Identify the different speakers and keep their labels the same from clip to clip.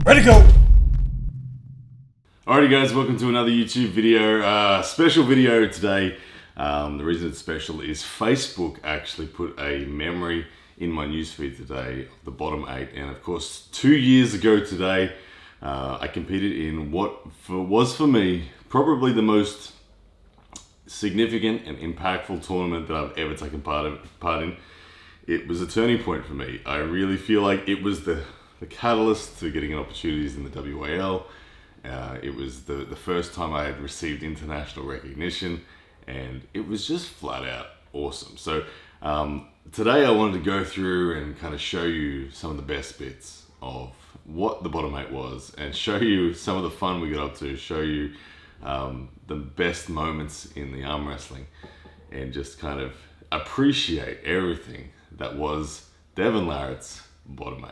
Speaker 1: Ready to go!
Speaker 2: Alrighty guys, welcome to another YouTube video. Special video today. The reason it's special is Facebook actually put a memory in my newsfeed today of the bottom 8, and of course 2 years ago today I competed in what was for me probably the most significant and impactful tournament that I've ever taken part in. It was a turning point for me. I really feel like it was the catalyst to getting opportunities in the WAL. It was the first time I had received international recognition, and it was just flat out awesome. So today I wanted to go through and kind of show you some of the best bits of what the bottom 8 was, and show you some of the fun we got up to, show you the best moments in the arm wrestling, and just kind of appreciate everything that was Devon Larratt's bottom 8.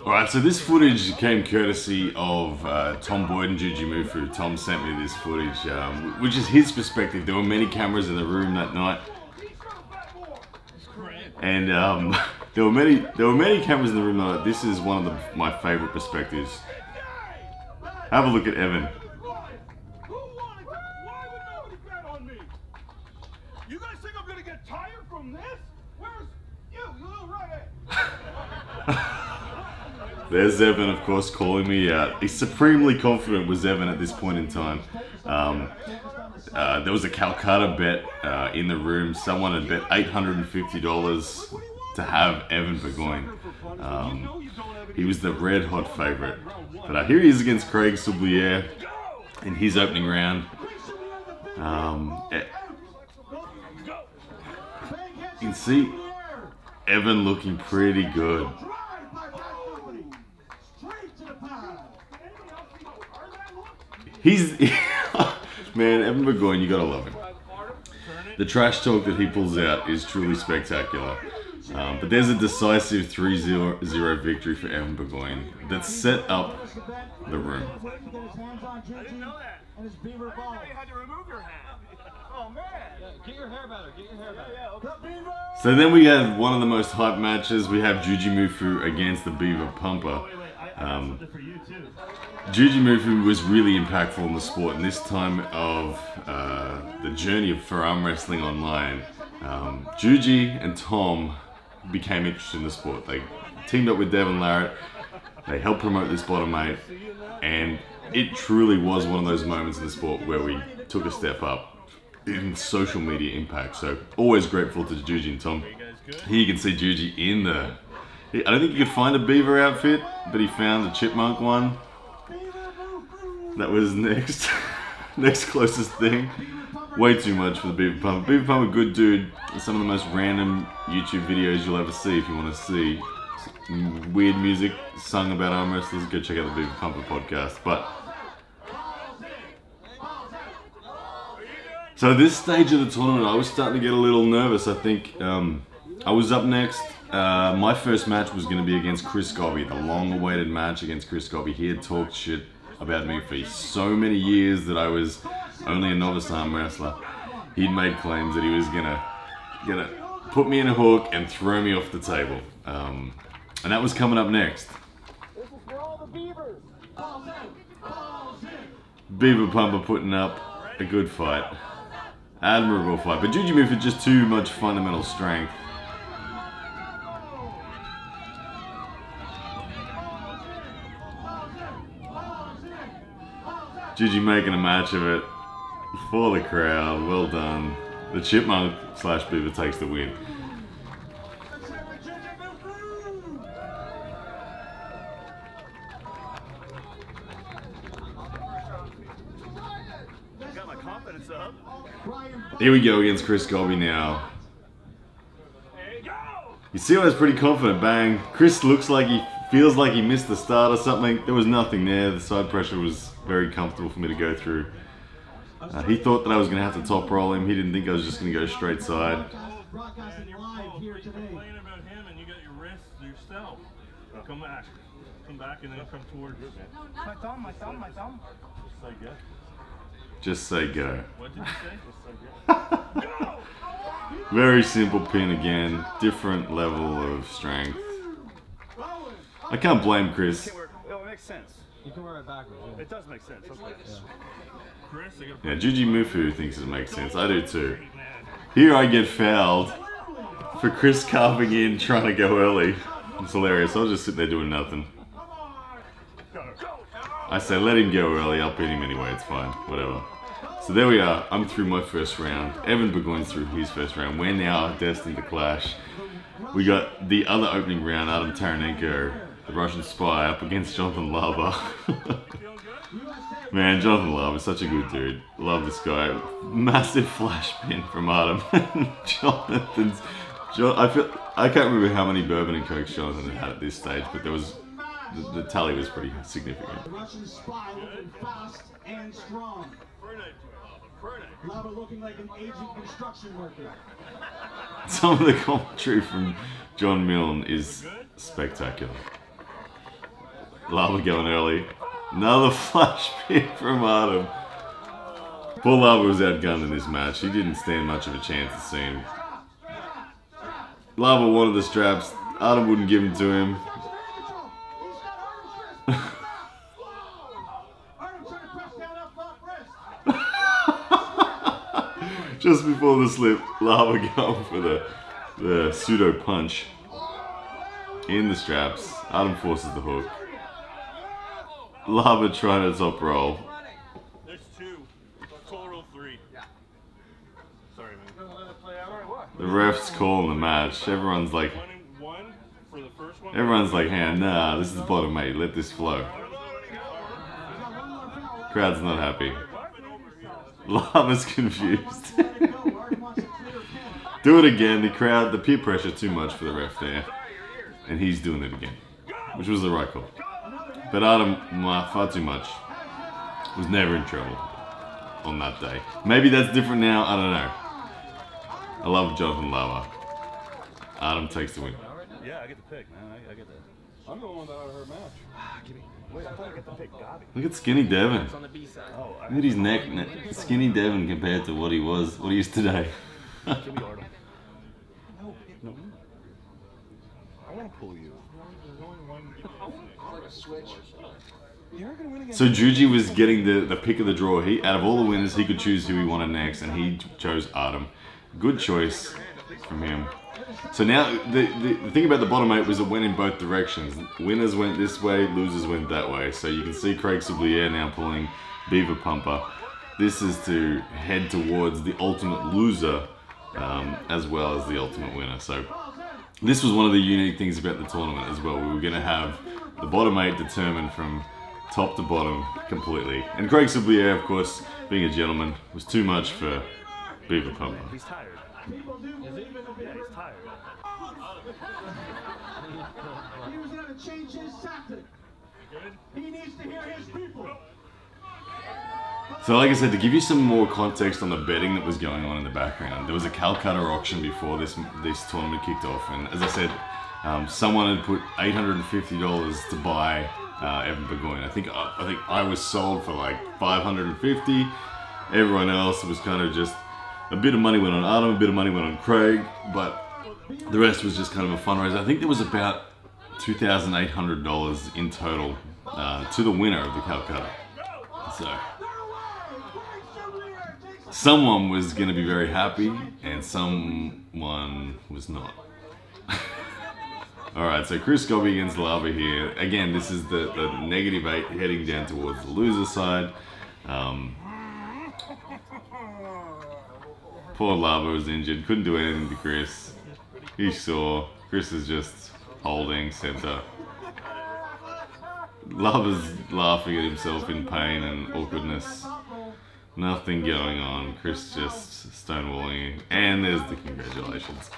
Speaker 2: Alright, so this footage came courtesy of Tom Boyd and Juji Mufu. Tom sent me this footage, which is his perspective. There were many cameras in the room that night, and there were many cameras in the room that night. This is one of my favorite perspectives. Have a look at Evan.
Speaker 3: You guys think I'm gonna get tired from this? Where's you little redhead?
Speaker 2: There's Evan, of course, calling me out. He's supremely confident was Evan at this point in time. There was a Calcutta bet in the room. Someone had bet $850 to have Evan Burgoyne. He was the red hot favorite. But here he is against Craig Soublier in his opening round. You can see Evan looking pretty good. He's man, Evan Burgoyne, you gotta love him. The trash talk that he pulls out is truly spectacular. But there's a decisive 3-0 victory for Evan Burgoyne that set up the room.
Speaker 3: I didn't know that. I didn't know you had to remove your hat. Oh man! Yeah, get your hair better. Get your hair better. Yeah, okay.
Speaker 2: So then we have one of the most hyped matches. We have Jujimufu against the Beaver Pumper. Jujimufu was really impactful in the sport, and this time of the journey for arm wrestling online, Juji and Tom became interested in the sport. They teamed up with Devon Larratt. They helped promote this bottom 8, and it truly was one of those moments in the sport where we took a step up in social media impact. So always grateful to Juji and Tom. Here you can see Juji in the... I don't think you could find a beaver outfit, but he found a chipmunk one. That was next closest thing. Way too much for the Beaver Pumper. Beaver Pumper, good dude. Some of the most random YouTube videos you'll ever see. If you want to see weird music sung about arm wrestlers, go check out the Beaver Pumper podcast. But so at this stage of the tournament, I was starting to get a little nervous. I think I was up next. My first match was going to be against Chris Gobby, the long-awaited match against Chris Gobby. He had talked shit about me for so many years that I was only a novice arm wrestler. He'd made claims that he was gonna put me in a hook and throw me off the table. And that was coming up next.
Speaker 3: This is for all the beavers.
Speaker 2: Beaver Pumper putting up a good fight. Admirable fight. But Jujimufu just too much fundamental strength. Juji making a match of it for the crowd. Well done. The chipmunk slash beaver takes the win.
Speaker 3: Got my confidence up.
Speaker 2: Here we go against Chris Gobby now. You see I was pretty confident, bang. Chris looks like he feels like he missed the start or something. There was nothing there. The side pressure was very comfortable for me to go through. He thought that I was going to have to top roll him. He didn't think I was just going to go straight side.
Speaker 1: Broadcasting live here today. You're complaining about him and you got your wrists yourself. Come back. Come back and then come towards you.
Speaker 3: My thumb.
Speaker 1: Just say go.
Speaker 2: Just say go.
Speaker 1: What did you say? Just say go.
Speaker 2: Very simple pin again. Different level of strength. I can't blame Chris.
Speaker 3: It makes sense.
Speaker 1: You can wear it backwards. Yeah.
Speaker 3: It does make sense. Okay.
Speaker 1: Yeah. Chris,
Speaker 2: Yeah, Jujimufu thinks it makes sense. I do too. Here I get fouled for Chris carving in, trying to go early. It's hilarious. I'll just sit there doing nothing. I say, let him go early. I'll pin him anyway. It's fine. Whatever. So there we are. I'm through my first round. Evan Burgoyne's through his first round. We're now destined to clash. We got the other opening round, Adam Taranenko, the Russian spy, up against Jonathan Lava. Man, Jonathan Lava is such a good dude. Love this guy. Massive flash pin from Adam. Jonathan's... I can't remember how many bourbon and cokes Jonathan had at this stage, but there was... The tally was pretty significant.
Speaker 1: The Russian spy looking fast and strong. Lava looking like an aging construction worker.
Speaker 2: Some of the commentary from John Milne is spectacular. Lava going early. Another flash pin from Adam. Poor Lava was outgunned in this match. He didn't stand much of a chance, it seemed. Lava wanted the straps. Adam wouldn't give them to him. Just before the slip, Lava going for the pseudo punch in the straps. Adam forces the hook. Lava trying to top roll.
Speaker 1: There's two. Total three. Sorry, man.
Speaker 2: The ref's calling the match. Everyone's like,
Speaker 1: One for the first one.
Speaker 2: everyone's like, hey, nah, this is the bottom 8. Let this flow. Crowd's not happy. Lava's confused. Do it again. The crowd, the peer pressure too much for the ref there. And he's doing it again. Which was the right call. But Adam, far too much. Was never in trouble on that day. Maybe that's different now. I don't know. I love Jonathan Lava. Adam takes the win.
Speaker 3: Yeah, I get the pick, man. I get that. I'm the one that had her match.
Speaker 4: Wait, I thought I got to pick Gabi.
Speaker 2: Look at skinny Devon.
Speaker 4: It's on the B side. Oh,
Speaker 2: Look at his neck. Skinny Devon compared to what he is today.
Speaker 4: give me Artem. No. I want to pull you.
Speaker 2: So Juji was getting the pick of the draw. Out of all the winners, he could choose who he wanted next, and he chose Artem. Good choice from him. So now, the thing about the bottom 8 was it went in both directions. Winners went this way, losers went that way. So you can see Craig Soublier now pulling Beaver Pumper. This is to head towards the ultimate loser, as well as the ultimate winner. So this was one of the unique things about the tournament as well. We were going to have the bottom 8 determined from top to bottom completely. And Craig Soublier, of course, being a gentleman, was too much for Beaver Pumper.
Speaker 4: He's tired. Yeah, he's tired.
Speaker 3: He was going to change his tactic. He needs to hear his people.
Speaker 2: So like I said, to give you some more context on the betting that was going on in the background, there was a Calcutta auction before this tournament kicked off, and as I said, someone had put $850 to buy Evan Burgoyne. I think I was sold for like $550. Everyone else was kind of just a bit of money went on Artem, a bit of money went on Craig, but the rest was just kind of a fundraiser. I think there was about $2,800 in total to the winner of the Calcutta. So someone was going to be very happy, and someone was not. Alright, so Chris Gobby against Lava here. Again, this is the -8 heading down towards the loser side. Poor Lava was injured, couldn't do anything to Chris. He's sore. Chris is just holding center. Lava's laughing at himself in pain and awkwardness. Nothing going on. Chris just stonewalling. And there's the congratulations.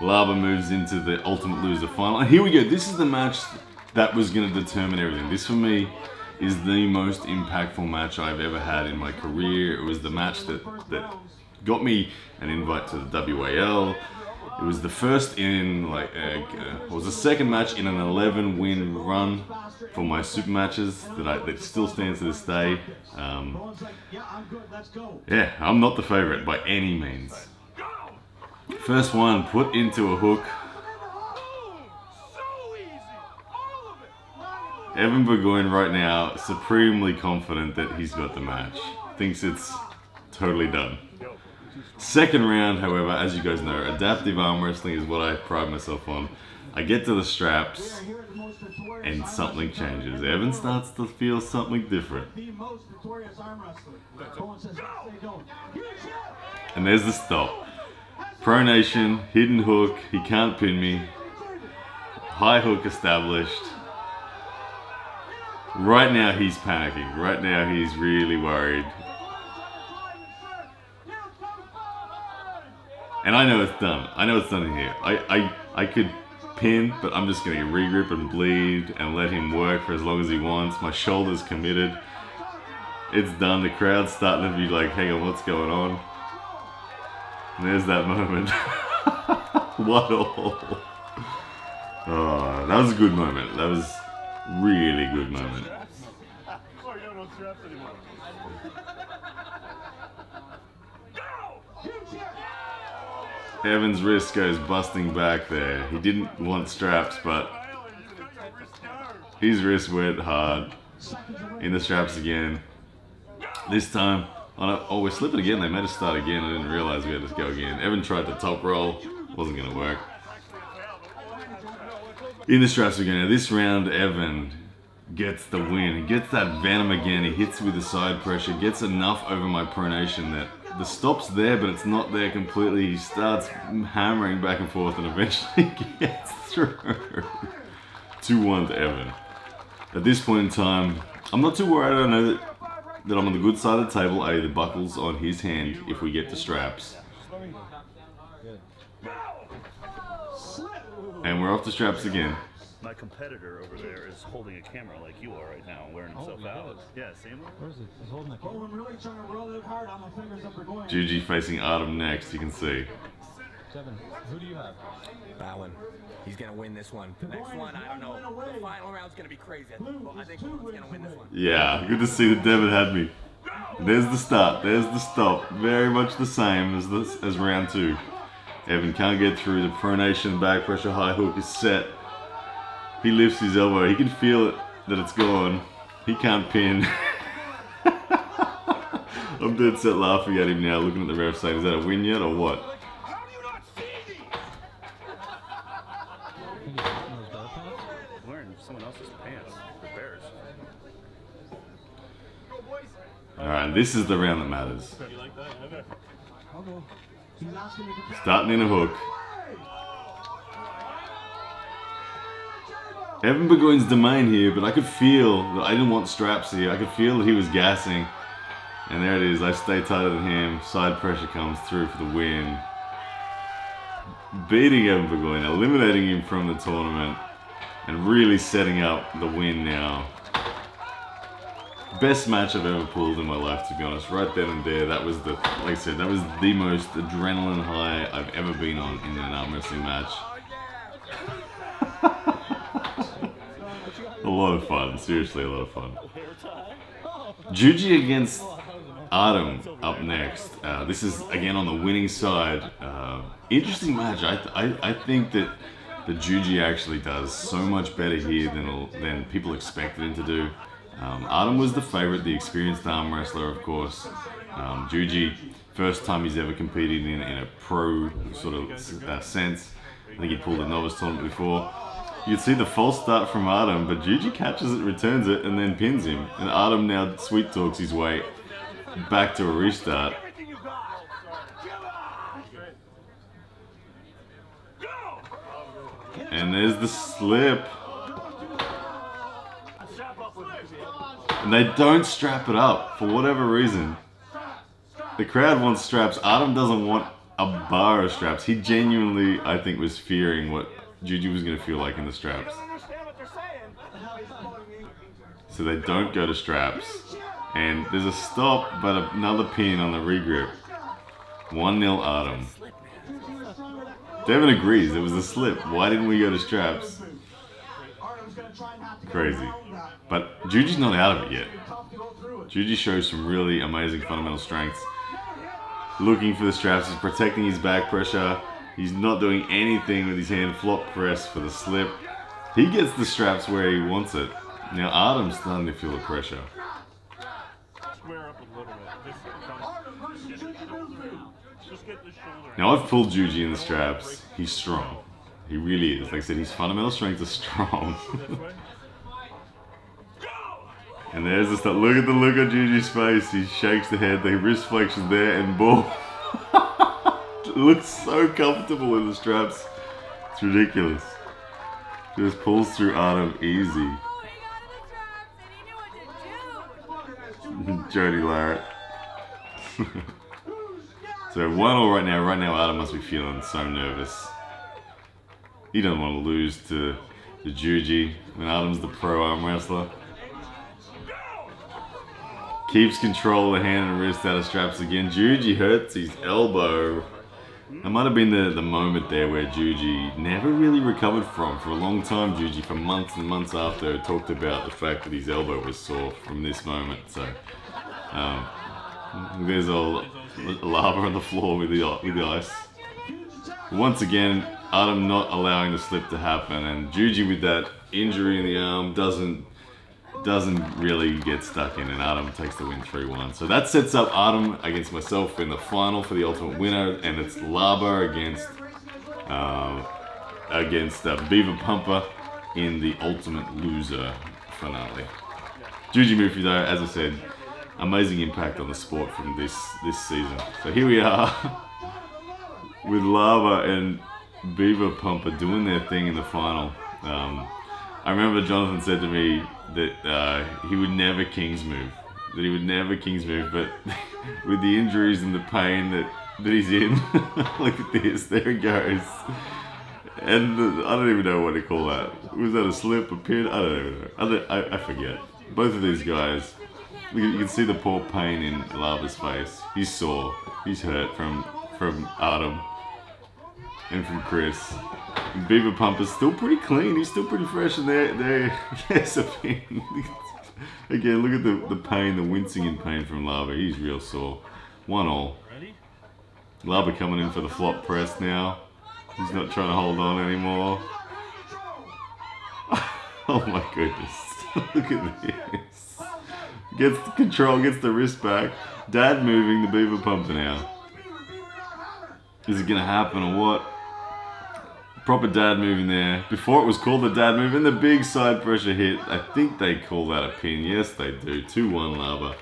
Speaker 2: Lava moves into the ultimate loser final. And here we go. This is the match that was going to determine everything. This for me is the most impactful match I've ever had in my career. It was the match that got me an invite to the WAL. It was the first in it was the second match in an 11-win run for my super matches that still stands to this day. Yeah, I'm not the favorite by any means. First one put into a hook. Evan Burgoyne right now supremely confident that he's got the match. Thinks it's totally done. Second round, however, as you guys know, adaptive arm wrestling is what I pride myself on. I get to the straps and something changes. Evan starts to feel something different. And there's the stop. Pronation, hidden hook, he can't pin me. High hook established. Right now he's panicking. Right now he's really worried. And I know it's done. I know it's done in here. I could pin, but I'm just going to regrip and bleed and let him work for as long as he wants. My shoulder's committed. It's done. The crowd's starting to be like, hang on, what's going on? And there's that moment. What all? Oh, that was a good moment. That was really good moment. Evan's wrist goes busting back there. He didn't want straps, but his wrist went hard. In the straps again. This time, oh, we're slipping again. They made us start again. I didn't realize we had to go again. Evan tried the top roll. Wasn't going to work. In the straps again. Now this round, Evan gets the win. He gets that venom again. He hits with the side pressure. Gets enough over my pronation that the stop's there, but it's not there completely. He starts hammering back and forth and eventually gets through. 2-1 to Evan. At this point in time, I'm not too worried. I know that I'm on the good side of the table. The buckle's on his hand if we get the straps. And we're off the straps again.
Speaker 5: My competitor over there is holding a camera like you are right now, wearing himself out. Yeah, same one.
Speaker 4: Where is it? He's holding the camera.
Speaker 2: Juji facing Artem next, you can see.
Speaker 4: Devon, who do you have?
Speaker 6: Bowen. He's gonna win this one. The next one, I don't know. The final round's gonna be crazy. But I think he's gonna win this one.
Speaker 2: Yeah, good to see that Devon had me. There's the start, there's the stop. Very much the same as round 2. Evan can't get through. The pronation, back pressure, high hook is set. He lifts his elbow. He can feel it, that it's gone. He can't pin. I'm dead set laughing at him now, looking at the ref saying, is that a win yet or what?
Speaker 3: How do you not see me?
Speaker 5: Wearing someone else's pants. The Bears.
Speaker 2: Alright, this is the round that matters.
Speaker 1: You like that? Okay.
Speaker 3: I'll go. He's asking me to
Speaker 2: Starting in a hook. Evan Burgoyne's domain here, but I could feel that I didn't want straps here. I could feel that he was gassing. And there it is. I stay tighter than him. Side pressure comes through for the win. Beating Evan Burgoyne, eliminating him from the tournament, and really setting up the win now. Best match I've ever pulled in my life, to be honest. Right then and there, that was the, like I said, that was the most adrenaline high I've ever been on in an arm wrestling match. A lot of fun, seriously a lot of fun. Juji against Adam up next. This is again on the winning side. Interesting match. I think that the Juji actually does so much better here than people expected him to do. Adam was the favorite, the experienced arm wrestler, of course. Juji, first time he's ever competed in a pro sort of sense. I think he pulled a novice tournament before. You can see the false start from Adam, but Juji catches it, returns it, and then pins him. And Adam now sweet talks his way back to a restart. And there's the slip. And they don't strap it up for whatever reason. The crowd wants straps. Adam doesn't want a bar of straps. He genuinely, I think, was fearing what Juji was going to feel like in the straps. So they don't go to straps. And there's a stop, but another pin on the regrip. 1-0 Adam. Devon agrees, it was a slip. Why didn't we go to straps? Crazy. But Juji's not out of it yet. Juji shows some really amazing fundamental strengths. Looking for the straps, he's protecting his back pressure. He's not doing anything with his hand flop press for the slip. He gets the straps where he wants it. Now Adam's starting to feel the pressure.
Speaker 1: Square up a little bit. Just get the shoulder.
Speaker 2: Now I've pulled Juji in the straps. He's strong. He really is. Like I said, his fundamental strength is strong. And there's the stuff. Look at the look on Juji's face. He shakes the head. The wrist flexion there and boom. Looks so comfortable in the straps. It's ridiculous. Just pulls through Adam easy. Jody Larratt. So 1-0 right now. Right now Adam must be feeling so nervous. He doesn't want to lose to Juji when Adam's the pro arm wrestler. Keeps control of the hand and wrist out of straps again. Juji hurts his elbow. That might have been the moment there where Juji never really recovered from. For a long time, Juji, for months and months after, talked about the fact that his elbow was sore from this moment. So, there's all lava on the floor with the ice. Once again, Adam not allowing the slip to happen, and Juji with that injury in the arm doesn't really get stuck in, and Adam takes the win 3-1. So that sets up Adam against myself in the final for the ultimate winner, and it's Lava against Beaver Pumper in the ultimate loser finale. Juji Murphy though, as I said, amazing impact on the sport from this season. So here we are with Lava and Beaver Pumper doing their thing in the final. I remember Jonathan said to me that he would never Kings move. But with the injuries and the pain that he's in, look at this, there he goes. And I don't even know what to call that. Was that a slip, a pin? I don't even know. I forget. Both of these guys, you can see the poor pain in Lava's face. He's sore. He's hurt from Adam. and from Chris. And Beaver Pump is still pretty clean. He's still pretty fresh, and there's a pin. Again, look at the pain, the wincing in pain from Lava. He's real sore. 1-all. Lava coming in for the flop press now. He's not trying to hold on anymore. Oh my goodness. Look at this. Gets the control, gets the wrist back. Dad moving the Beaver Pumper now. Is it going to happen or what? Proper dad moving there. Before it was called the dad move, and the big side pressure hit. I think they call that a pin. Yes, they do. 2-1 Lava.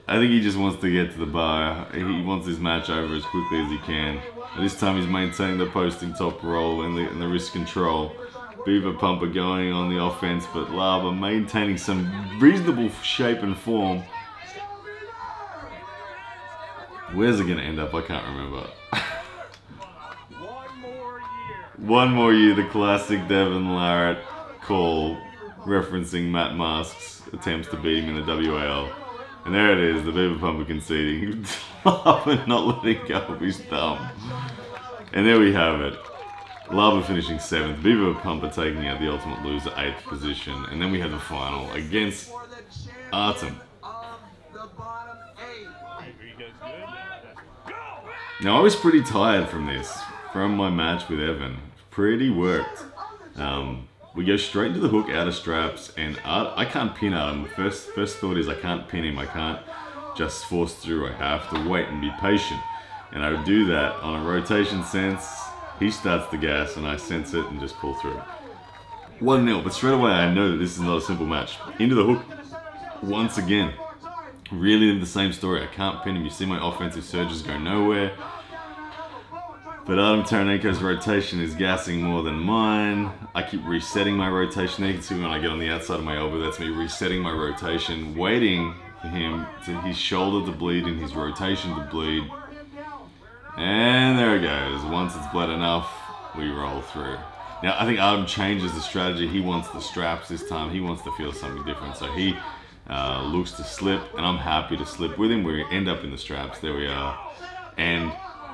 Speaker 2: I think he just wants to get to the bar. He wants this match over as quickly as he can. And this time he's maintaining the posting top roll and the wrist control. Beaver Pumper going on the offense, but Lava maintaining some reasonable shape and form. Where's it going to end up? I can't remember. One more year, the classic Devon Larratt call, referencing Matt Mask's attempts to beat him in the WAL. And there it is, the Beaver Pumper conceding. Lava not letting go of his thumb. And there we have it. Lava finishing 7th, Beaver Pumper taking out the ultimate loser, 8th position. And then we had the final against Artem. Now I was pretty tired from this, from my match with Evan. Pretty worked. We go straight into the hook, out of straps, and I can't pin Artem. First thought is I can't pin him. I can't just force through. I have to wait and be patient. And I would do that on a rotation sense. He starts the gas and I sense it and just pull through. 1-0, but straight away I know that this is not a simple match. Into the hook once again. Really the same story. I can't pin him. You see my offensive surges go nowhere. But Artem Taranenko's rotation is gassing more than mine. I keep resetting my rotation. You can see when I get on the outside of my elbow, that's me resetting my rotation, waiting for him to his shoulder to bleed and his rotation to bleed. And there it goes. Once it's bled enough, we roll through. Now, I think Artem changes the strategy. He wants the straps this time. He wants to feel something different. So he looks to slip, and I'm happy to slip with him. We end up in the straps. There we are. And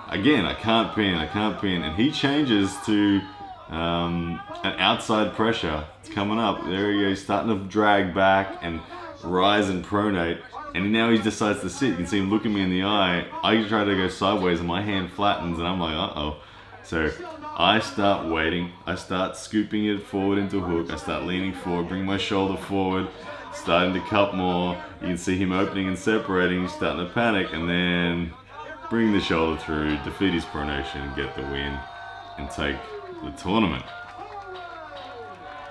Speaker 2: again, I can't pin, and he changes to an outside pressure. It's coming up. There he goes, starting to drag back and rise and pronate. And now he decides to sit. You can see him looking me in the eye. I try to go sideways and my hand flattens and I'm like, uh-oh. So I start waiting. I start scooping it forward into hook. I start leaning forward, bring my shoulder forward, starting to cut more. You can see him opening and separating. He's starting to panic, and then bring the shoulder through, defeat his pronation, get the win, and take the tournament.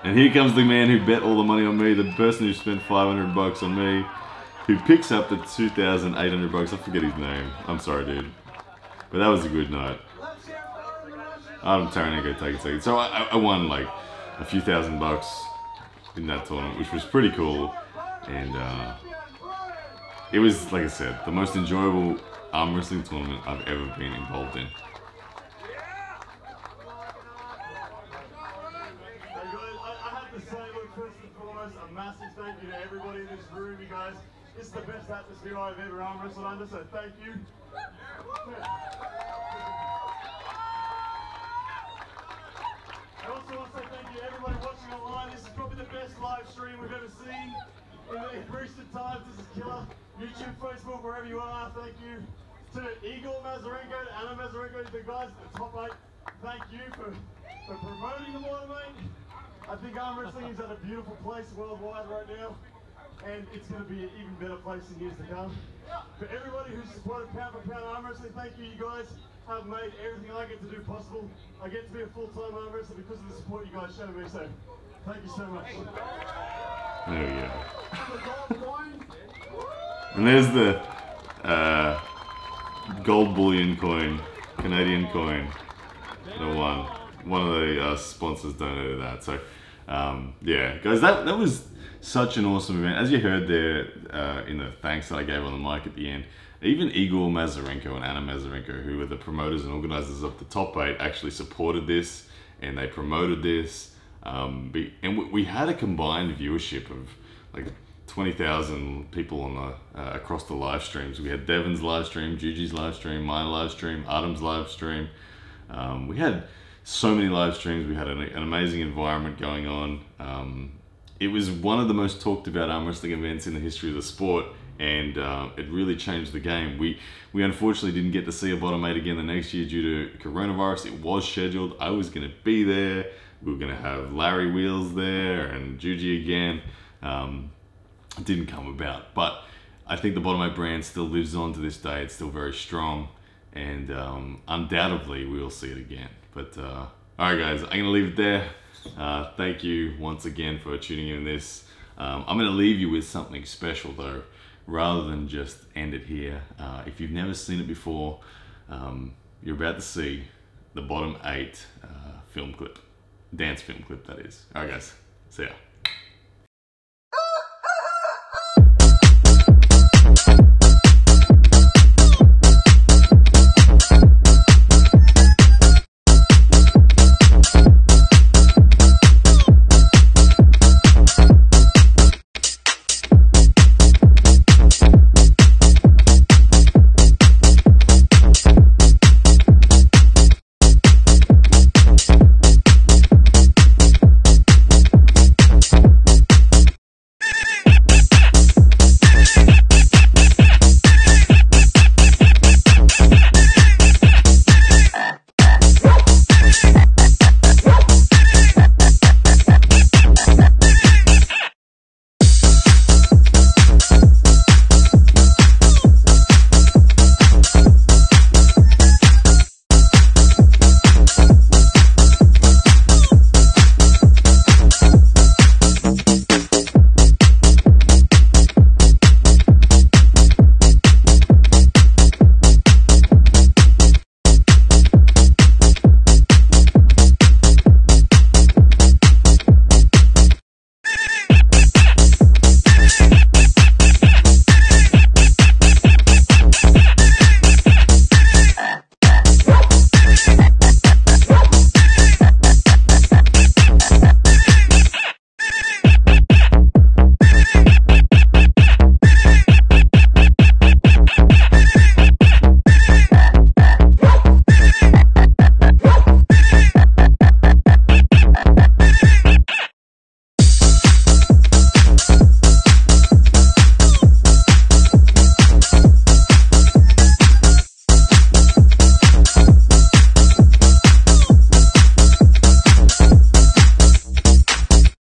Speaker 2: And here comes the man who bet all the money on me, the person who spent 500 bucks on me, who picks up the 2,800 bucks. I forget his name. I'm sorry, dude. But that was a good night. Artem Taranenko take it second. So I won like a few $1,000 in that tournament, which was pretty cool. And it was, like I said, the most enjoyable arm wrestling tournament I've ever been involved in.
Speaker 3: A massive thank you to everybody in this room, you guys. This is the best atmosphere I've ever arm wrestled under, so thank you. I also want to say thank you to everybody watching online. This is probably the best live stream we've ever seen in recent times. This is killer. YouTube, Facebook, wherever you are, thank you. To Igor Mazarenko, to Anna Mazarenko, the guys at the top 8, thank you for promoting the bottom 8. I think arm wrestling is at a beautiful place worldwide right now, and it's going to be an even better place in years to come. For everybody who's supported pound for pound arm wrestling, thank you. You guys have made everything I get to do possible. I get to be a full-time arm wrestler because of the support you guys show me, so thank you so much.
Speaker 2: There we go. And there's the gold bullion coin, Canadian coin, the one. One of the sponsors donated that. So yeah, guys, that was such an awesome event. As you heard there in the thanks that I gave on the mic at the end, even Igor Mazarenko and Anna Mazarenko, who were the promoters and organizers of the top 8, actually supported this, and they promoted this. And we had a combined viewership of like 20,000 people on the across the live streams. We had Devon's live stream, Juji's live stream, my live stream, Adam's live stream. We had so many live streams. We had an amazing environment going on. It was one of the most talked about arm wrestling events in the history of the sport, and it really changed the game. We unfortunately didn't get to see a bottom 8 again the next year due to coronavirus. It was scheduled. I was going to be there. We were going to have Larry Wheels there and Juji again. It didn't come about, but I think the bottom 8 brand still lives on to this day. It's still very strong, and undoubtedly we will see it again. But all right, guys, I'm going to leave it there. Thank you once again for tuning in this. I'm going to leave you with something special though, rather than just end it here. If you've never seen it before, you're about to see the bottom 8 film clip, dance film clip that is. All right, guys, see ya.